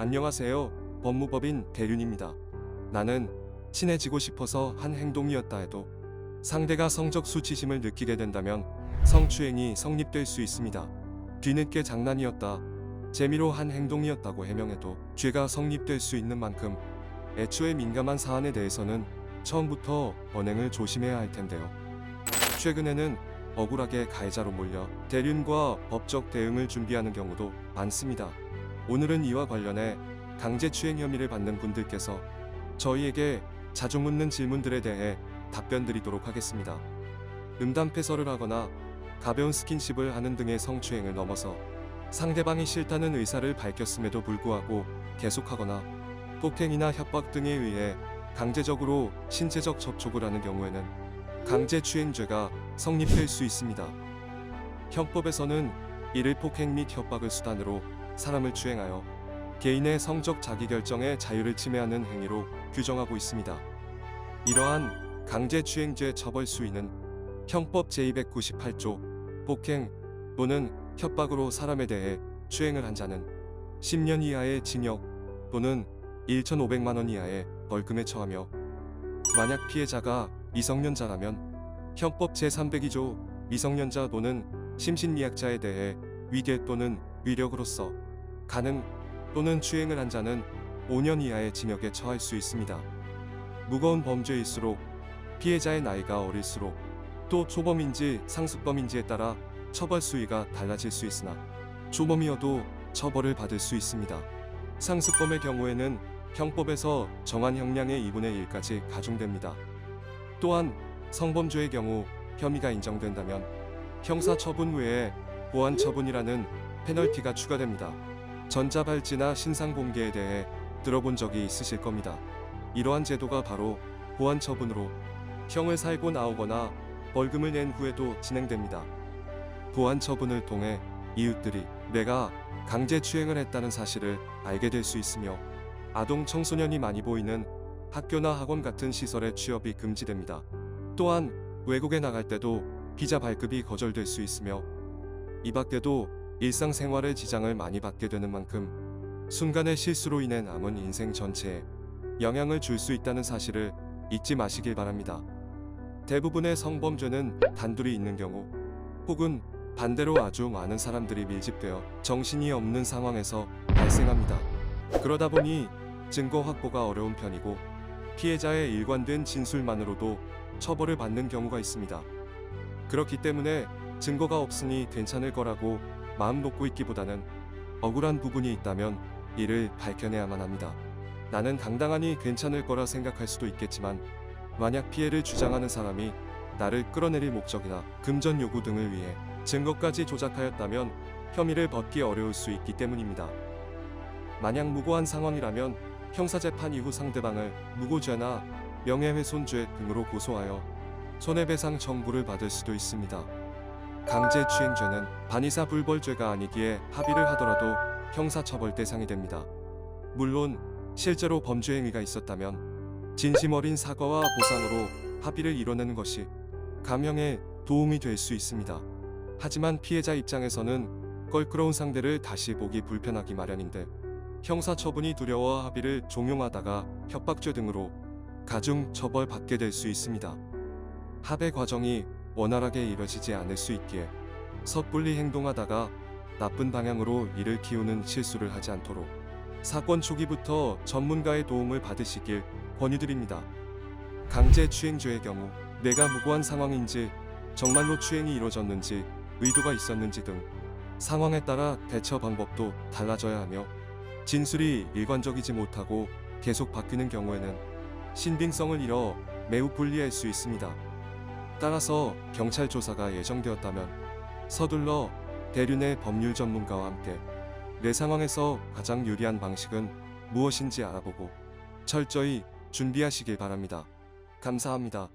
안녕하세요. 법무법인 대륜입니다. 나는 친해지고 싶어서 한 행동이었다 해도 상대가 성적 수치심을 느끼게 된다면 성추행이 성립될 수 있습니다. 뒤늦게 장난이었다, 재미로 한 행동이었다고 해명해도 죄가 성립될 수 있는 만큼 애초에 민감한 사안에 대해서는 처음부터 언행을 조심해야 할 텐데요. 최근에는 억울하게 가해자로 몰려 대륜과 법적 대응을 준비하는 경우도 많습니다. 오늘은 이와 관련해 강제추행 혐의를 받는 분들께서 저희에게 자주 묻는 질문들에 대해 답변 드리도록 하겠습니다. 음담패설을 하거나 가벼운 스킨십을 하는 등의 성추행을 넘어서 상대방이 싫다는 의사를 밝혔음에도 불구하고 계속하거나 폭행이나 협박 등에 의해 강제적으로 신체적 접촉을 하는 경우에는 강제추행죄가 성립될 수 있습니다. 형법에서는 이를 폭행 및 협박을 수단으로 사람을 추행하여 개인의 성적 자기결정의 자유를 침해하는 행위로 규정하고 있습니다. 이러한 강제추행죄 처벌 수위는 형법 제298조 폭행 또는 협박으로 사람에 대해 추행을 한 자는 10년 이하의 징역 또는 1,500만 원 이하의 벌금에 처하며, 만약 피해자가 미성년자라면 형법 제302조 미성년자 또는 심신미약자에 대해 위계 또는 위력으로서 가능 또는 추행을 한 자는 5년 이하의 징역에 처할 수 있습니다. 무거운 범죄일수록 피해자의 나이가 어릴수록 또 초범인지 상습범인지에 따라 처벌 수위가 달라질 수 있으나 초범이어도 처벌을 받을 수 있습니다. 상습범의 경우에는 형법에서 정한 형량의 2분의 1까지 가중됩니다. 또한 성범죄의 경우 혐의가 인정된다면 형사처분 외에 보완처분이라는 페널티가 추가됩니다. 전자발찌나 신상공개에 대해 들어본 적이 있으실 겁니다. 이러한 제도가 바로 보완처분으로 형을 살고 나오거나 벌금을 낸 후에도 진행됩니다. 보완처분을 통해 이웃들이 내가 강제추행을 했다는 사실을 알게 될 수 있으며 아동 청소년이 많이 보이는 학교나 학원 같은 시설의 취업이 금지됩니다. 또한 외국에 나갈 때도 비자 발급이 거절될 수 있으며 이 밖에도 일상생활에 지장을 많이 받게 되는 만큼 순간의 실수로 인해 남은 인생 전체에 영향을 줄 수 있다는 사실을 잊지 마시길 바랍니다. 대부분의 성범죄는 단둘이 있는 경우 혹은 반대로 아주 많은 사람들이 밀집되어 정신이 없는 상황에서 발생합니다. 그러다 보니 증거 확보가 어려운 편이고 피해자의 일관된 진술만으로도 처벌을 받는 경우가 있습니다. 그렇기 때문에 증거가 없으니 괜찮을 거라고 마음 놓고 있기보다는 억울한 부분이 있다면 이를 밝혀내야만 합니다. 나는 당당하니 괜찮을 거라 생각할 수도 있겠지만 만약 피해를 주장하는 사람이 나를 끌어내릴 목적이나 금전 요구 등을 위해 증거까지 조작하였다면 혐의를 벗기 어려울 수 있기 때문입니다. 만약 무고한 상황이라면 형사재판 이후 상대방을 무고죄나 명예훼손죄 등으로 고소하여 손해배상 청구를 받을 수도 있습니다. 강제추행죄는 반의사 불벌죄가 아니기에 합의를 하더라도 형사처벌 대상이 됩니다. 물론 실제로 범죄 행위가 있었다면 진심 어린 사과와 보상으로 합의를 이뤄내는 것이 감형에 도움이 될 수 있습니다. 하지만 피해자 입장에서는 껄끄러운 상대를 다시 보기 불편하기 마련인데 형사처분이 두려워 합의를 종용하다가 협박죄 등으로 가중 처벌받게 될 수 있습니다. 합의 과정이 원활하게 이뤄지지 않을 수 있기에 섣불리 행동하다가 나쁜 방향으로 일을 키우는 실수를 하지 않도록 사건 초기부터 전문가의 도움을 받으시길 권유드립니다. 강제추행죄의 경우 내가 무고한 상황인지 정말로 추행이 이루어졌는지 의도가 있었는지 등 상황에 따라 대처 방법도 달라져야 하며 진술이 일관적이지 못하고 계속 바뀌는 경우에는 신빙성을 잃어 매우 불리할 수 있습니다. 따라서 경찰 조사가 예정되었다면 서둘러 대륜의 법률 전문가와 함께 내 상황에서 가장 유리한 방식은 무엇인지 알아보고 철저히 준비하시길 바랍니다. 감사합니다.